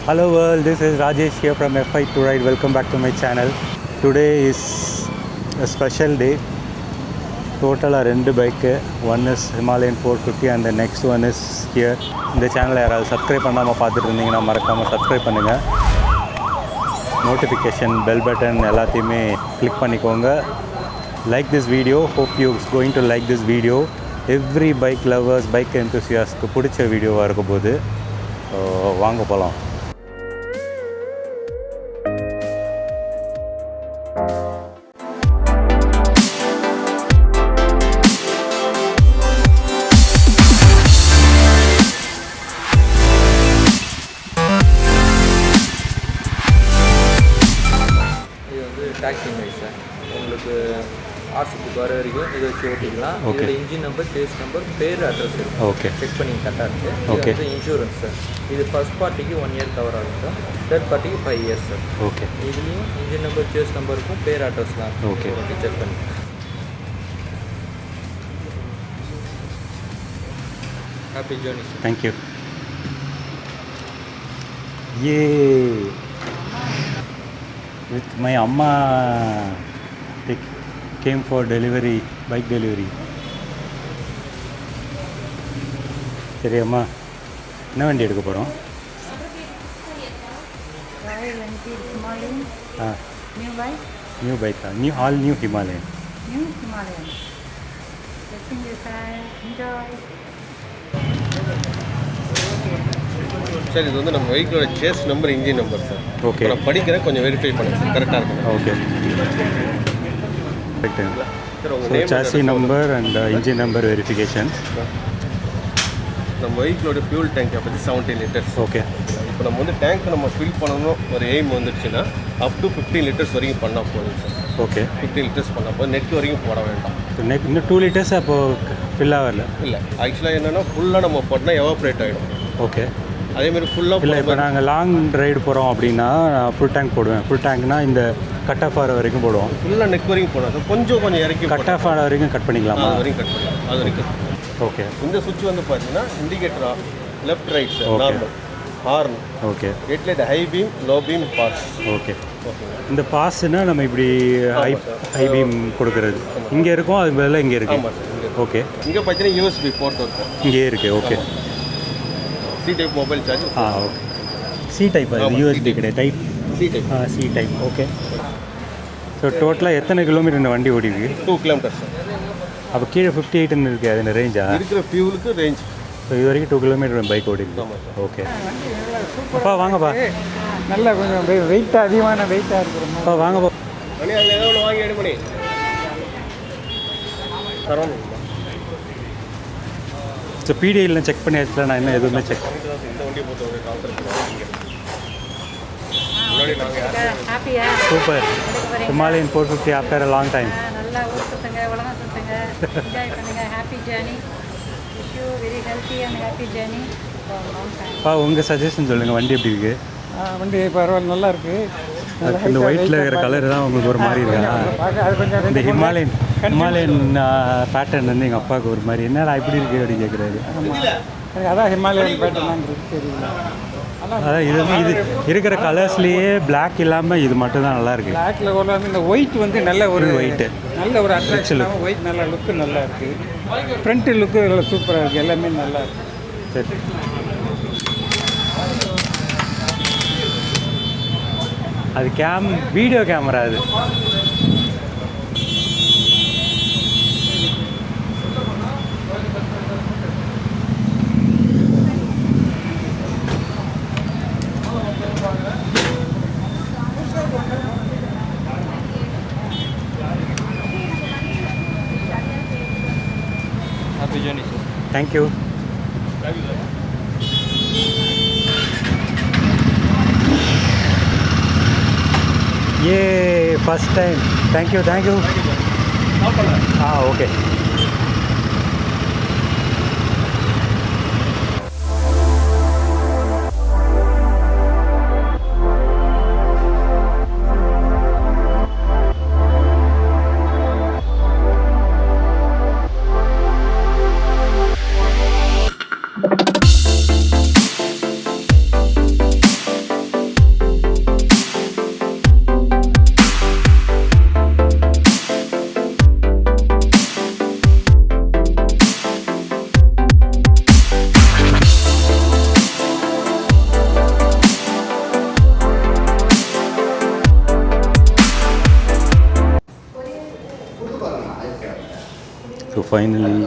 Hello world, this is Rajesh here from F5 to Ride. Welcome back to my channel. Today is a special day. Total are 2 bike. One is Himalayan 450 and the next one is here. இந்த சேனலை யாராவது subscribe பண்ணாமல் பார்த்துட்டு இருந்தீங்கன்னா மறக்காமல் subscribe பண்ணுங்கள். Notification bell button எல்லாத்தையுமே click பண்ணிக்கோங்க. Like this video. Hope you going to like this video. Every bike lovers, bike enthusiasts பிடிச்ச வீடியோவாக இருக்க போது வாங்க போகலாம். டாக்ஸி மைஸ் சார் உங்களுக்கு ஆர்சிக்கு வர வரைக்கும் இதை வச்சு ஓட்டிக்கலாம். இதில் இன்ஜின் நம்பர், கேஸ் நம்பர், பேர், அட்ரஸ் இருக்கும். ஓகே, செக் பண்ணி கரெக்டாக இருக்குது. ஓகே. இது இன்சூரன்ஸ் சார். இது ஃபர்ஸ்ட் பார்ட்டிக்கு 1 year கவர் ஆகும் சார். தேர்ட் பார்ட்டிக்கு 5 years சார். ஓகே. இதுலேயும் இன்ஜின் நம்பர், கேஸ் நம்பர் இருக்கும், பேர், அட்ரஸ்லாம். ஓகே, செக் பண்ணி. Happy journey sir. Thank you. Yay! With my amma, they came for delivery, bike delivery. சரி அம்மா, என்ன வண்டி எடுக்க போகிறோம்? Royal Enfield Himalayan. New bike. New bike, all new Himalayan. New Himalayan. Letting you enjoy. Sir இது வந்து நம்ம வெஹிக்கிளோட chassis number, engine number sir. Okay, நான் படிக்கிறேன், கொஞ்சம் வெரிஃபை பண்ணுங்க சார், கரெக்டாக இருக்கும். ஓகே. சார் உங்கள் So chassis number and engine number verification. நம்ம வெஹிக்கிளோட fuel tank capacity 70 liters. Okay. இப்போ நம்ம வந்து டேங்க் நம்ம ஃபில் பண்ணணும் ஒரு எய்ம் வந்துடுச்சுன்னா அப் டு 15 liters வரைக்கும் பண்ணால் போதும் சார். ஓகே, 15 liters பண்ணால் போதும், நெட் வரைக்கும் போட வேண்டாம். இன்னும் 2 liters அப்போது ஃபில் ஆகல? இல்லை, ஆக்சுவலாக என்னென்னா ஃபுல்லாக நம்ம போட்டோம்னா எவாப்ரேட் ஆகிடும். ஓகே. அதேமாதிரி ஃபுல்லாக இல்லை, இப்போ நாங்கள் லாங் ரைடு போகிறோம் அப்படின்னா நான் ஃபுல் டேங்க் போடுவேன். ஃபுல் டேங்க்னா இந்த கட் ஆஃப் ஆகிற வரைக்கும் போடுவோம். ஃபுல்லாக நெக் வரைக்கும் போடாது, கொஞ்சம் இறக்கி கட் ஆஃப் ஆகிற வரைக்கும் கட் பண்ணிக்கலாமா? அது வரைக்கும் கட் பண்ணிக்கலாம், அது வரைக்கும். ஓகே. இந்த சுவிட்ச் வந்து பார்த்தீங்கன்னா இண்டிகேட்டரா left right sir, normal horn. Okay. Headlight high beam, low beam, pass. Okay. இந்த பாஸ்னா நம்ம இப்படி ஹை பீம் கொடுக்கறது இங்கே இருக்கும், அது பதிலாக இங்கே இருக்கு. ஆமாம் சார். ஓகே. இங்கே பார்த்தீங்கன்னா யூஎஸ்பி போர்ட் இருக்கும், இங்கே இருக்குது. Okay. C type mobile charge. Okay. C type, அது யூஎஸ்பி கிடையாது, type C type. C type. Okay. So டோட்டலாக எத்தனை கிலோமீட்டர் இந்த வண்டி ஓடிருக்கு? 2 kilometers சார். அப்போ கீழே 58ன்னு இருக்குது, அது ரேஞ்சா? இருக்கிற ஃபியூலுக்கு ரேஞ்ச். ஸோ இது வரைக்கும் 2 கிலோமீட்டர் பைக் ஓடிருக்கு. ஓகே. அப்பா வாங்கப்பா. நல்லா கொஞ்சம் வெயிட்டாக, அதிகமான வெயிட்டாக இருக்கிறோம். அப்பா வாங்கப்பா. மணி அதில் ஏதோ ஒன்று வாங்கி எடு பண்ணி தரோம். ஸோ பிடிஐலாம் செக் பண்ணியாச்சுல, நான் இன்னும் எதுவுமே செக். இந்த வண்டியை பொறுத்தவரை கான்செப்ட் முன்னாடி நாங்கள் ஹாப்பியா? Super. Himalayan 450 after a long time. நல்லா ஊர் சுற்றுங்க, உலகம் சுற்றுங்க, என்ஜாய் பண்ணுங்க. Happy journey. Wish you very healthy and happy journey for long time. அப்பா உங்கள் சஜஷன் சொல்லுங்கள், வண்டி எப்படி இருக்குது? வண்டி பரவாயில்ல, நல்லா இருக்குது. இந்த ஒயிட்டில் இருக்கிற கலர் தான் உங்களுக்கு ஒரு மாதிரி இருக்கா? அது கொஞ்சம் இந்த ஹிமாலயன் பேட்டர்ன் வந்து எங்கள் அப்பாவுக்கு ஒரு மாதிரி, என்னடா இப்படி இருக்குது அப்படின்னு கேட்குறாரு. அதான் ஹிமாலயன் பேட்டர்ன் தெரியல. அதான் இது வந்து இது இருக்கிற கலர்ஸ்லேயே பிளாக் இல்லாமல் இது மட்டும் தான் நல்லா இருக்குது. பிளாக்ல கூட வந்து இந்த ஒயிட் வந்து நல்ல ஒரு ஒயிட்டு, நல்ல ஒரு அட்ராக்ஷன். ஒயிட் நல்ல லுக்கு நல்லா இருக்குது. ஃப்ரண்ட் லுக்கு நல்லா சூப்பராக இருக்குது, எல்லாமே நல்லா இருக்குது. சரி. அது வீடியோ கேமரா அது. Happy journey sir. Thank you. Yay, first time. Thank you. Okay. finally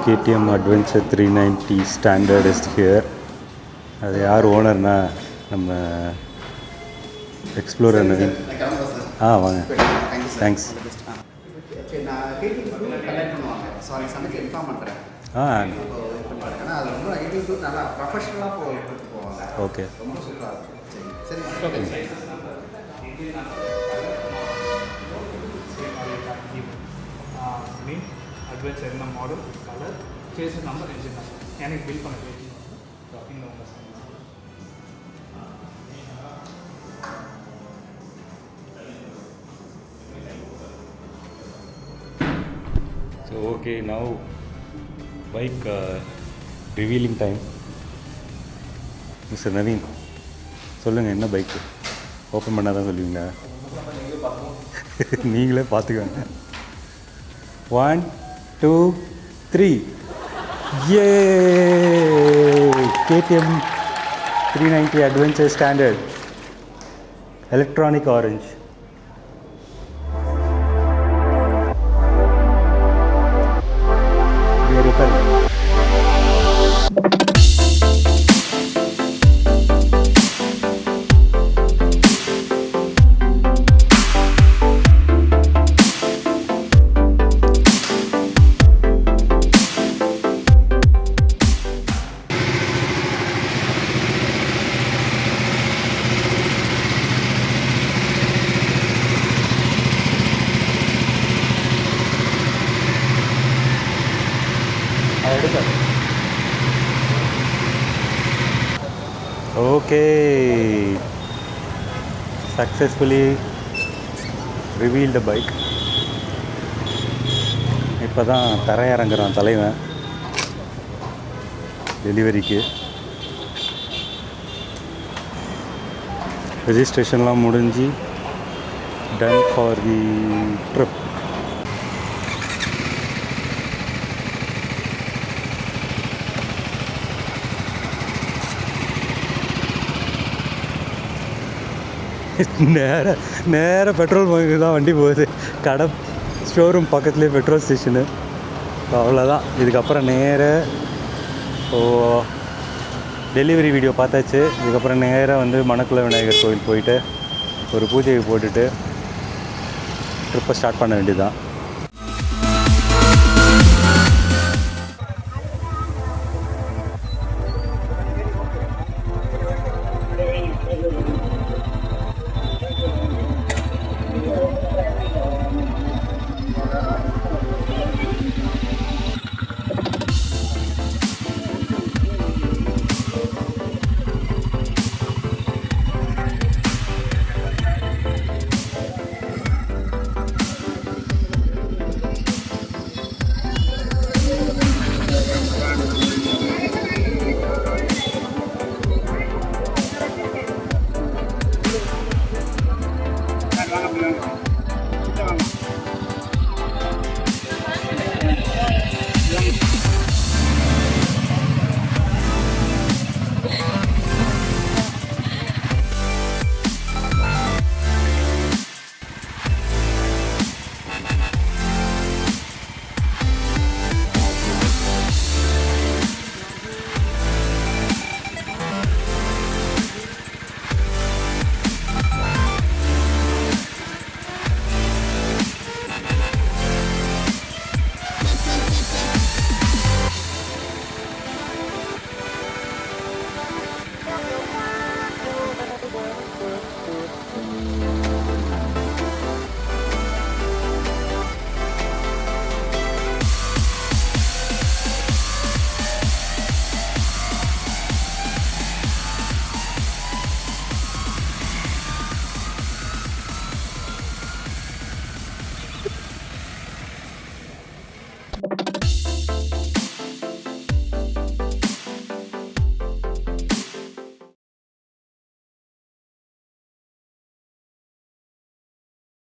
KTM Adventure 390 standard is here. அது யார் ஓனர்னா நம்ம எக்ஸ்ப்ளோரர் நவீன். வாங்க. தேங்க்ஸ். சரி, நான் கேட்டிங் டூர் கண்டக்ட் பண்ணுவாங்க. சாரி சமைக்க இன்ஃபார்ம் பண்ணுறேன். ஏன்னா அது ரொம்ப கேட்டிங் டூர் நல்லா ப்ரொஃபஷனலாக போவாங்க. ஓகே. ரொம்ப சூப்பராக இருக்கும். சரி சரி. மீன் அட்வென்ச்சர் என்ன model colour case number engine number எனக்கு பில் பண்ண கேட்டிங்க So okay, now bike revealing time. Mr. Naveen, சொல்லுங்கள் என்ன பைக்கு ஓப்பன் பண்ணால் தான் சொல்லுவீங்க. நீங்களே பார்த்துக்கோங்க. 1 2 3 KTM 390 Adventure Standard electronic orange. Okay, successfully revealed the bike. இப்போ தான் தரையிறங்குறான் தலைவன் டெலிவரிக்கு. ரெஜிஸ்ட்ரேஷன்லாம் முடிஞ்சு டன் ஃபார் தி ட்ரிப். நேராக பெட்ரோல் பங்கு தான் வண்டி போகுது. கடை ஷோரூம் பக்கத்துலேயே பெட்ரோல் ஸ்டேஷனு. அவ்வளோதான். இதுக்கப்புறம் நேராக டெலிவரி வீடியோ பார்த்தாச்சு. இதுக்கப்புறம் நேராக வந்து மணக்குள விநாயகர் கோவில் போயிட்டு ஒரு பூஜையை போட்டுட்டு ட்ரிப்பை ஸ்டார்ட் பண்ண வேண்டியதுதான்.